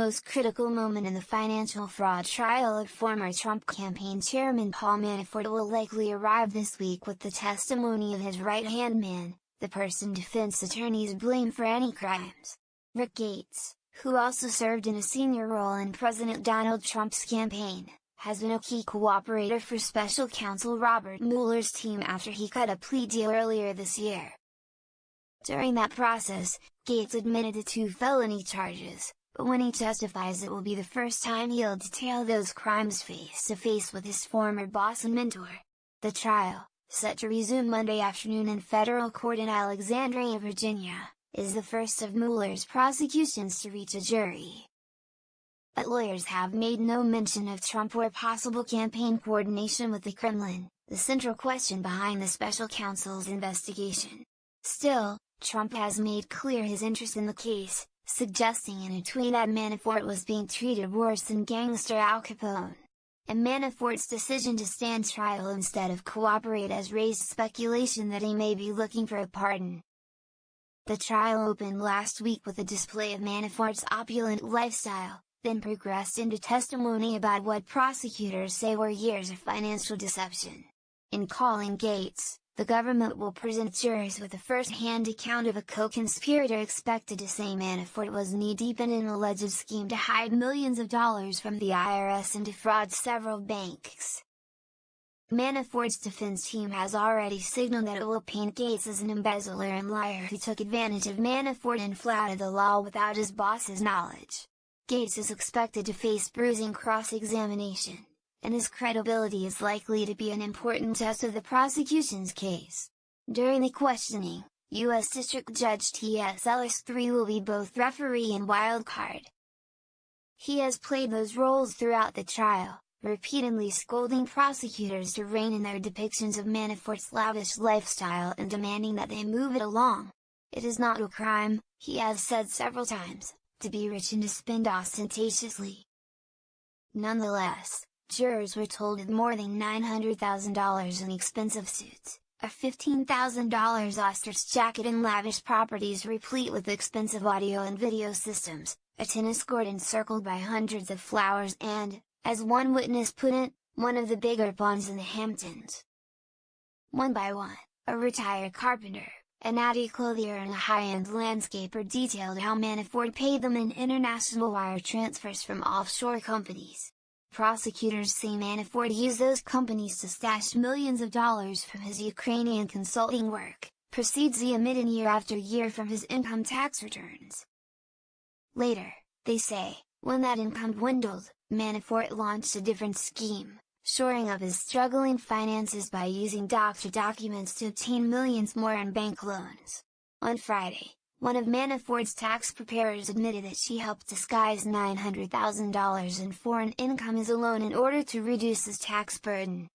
most critical moment in the financial fraud trial of former Trump campaign chairman Paul Manafort will likely arrive this week with the testimony of his right-hand man, the person defense attorneys blame for any crimes. Rick Gates, who also served in a senior role in President Donald Trump's campaign, has been a key cooperator for special counsel Robert Mueller's team after he cut a plea deal earlier this year. During that process, Gates admitted to 2 felony charges, but when he testifies it will be the first time he'll detail those crimes face-to-face with his former boss and mentor. The trial, set to resume Monday afternoon in federal court in Alexandria, Virginia, is the first of Mueller's prosecutions to reach a jury. But lawyers have made no mention of Trump or possible campaign coordination with the Kremlin, the central question behind the special counsel's investigation. Still, Trump has made clear his interest in the case, suggesting in a tweet that Manafort was being treated worse than gangster Al Capone. And Manafort's decision to stand trial instead of cooperate has raised speculation that he may be looking for a pardon. The trial opened last week with a display of Manafort's opulent lifestyle, then progressed into testimony about what prosecutors say were years of financial deception. In calling Gates, the government will present jurors with a first-hand account of a co-conspirator expected to say Manafort was knee-deep in an alleged scheme to hide millions of dollars from the IRS and defraud several banks. Manafort's defense team has already signaled that it will paint Gates as an embezzler and liar who took advantage of Manafort and flouted the law without his boss's knowledge. Gates is expected to face bruising cross-examination, and his credibility is likely to be an important test of the prosecution's case. During the questioning, U.S. District Judge T.S. Ellis III will be both referee and wild card. He has played those roles throughout the trial, repeatedly scolding prosecutors to rein in their depictions of Manafort's lavish lifestyle and demanding that they move it along. "It is not a crime," he has said several times, "to be rich and to spend ostentatiously." Nonetheless, jurors were told that more than $900,000 in expensive suits, a $15,000 ostrich jacket and lavish properties replete with expensive audio and video systems, a tennis court encircled by hundreds of flowers and, as one witness put it, one of the bigger pawns in the Hamptons. One by one, a retired carpenter, a natty clothier and a high-end landscaper detailed how Manafort paid them in international wire transfers from offshore companies. Prosecutors say Manafort used those companies to stash millions of dollars from his Ukrainian consulting work, proceeds he omitted year after year from his income tax returns. Later, they say, when that income dwindled, Manafort launched a different scheme, shoring up his struggling finances by using doctor documents to obtain millions more in bank loans. On Friday, one of Manafort's tax preparers admitted that she helped disguise $900,000 in foreign income as a loan in order to reduce his tax burden.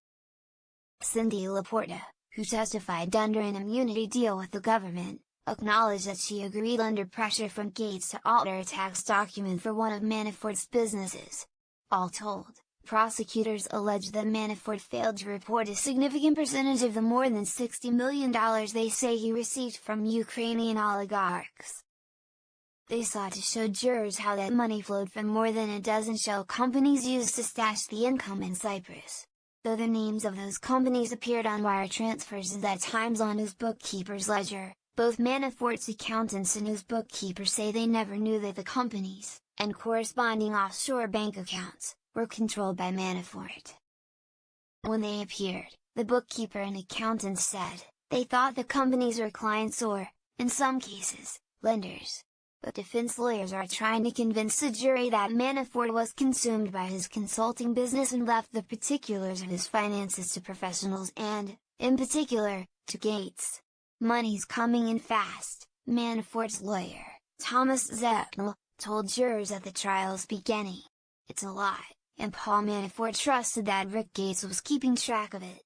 Cindy Laporta, who testified under an immunity deal with the government, acknowledged that she agreed under pressure from Gates to alter a tax document for one of Manafort's businesses. All told, prosecutors allege that Manafort failed to report a significant percentage of the more than $60 million they say he received from Ukrainian oligarchs. They sought to show jurors how that money flowed from more than a dozen shell companies used to stash the income in Cyprus. Though the names of those companies appeared on wire transfers and at times on his bookkeeper's ledger, both Manafort's accountants and his bookkeeper say they never knew that the companies, and corresponding offshore bank accounts, were controlled by Manafort. When they appeared, the bookkeeper and accountants said, they thought the companies were clients or, in some cases, lenders. But defense lawyers are trying to convince the jury that Manafort was consumed by his consulting business and left the particulars of his finances to professionals and, in particular, to Gates. "Money's coming in fast," Manafort's lawyer, Thomas Zettel, told jurors at the trial's beginning. "It's a lie," and Paul Manafort trusted that Rick Gates was keeping track of it.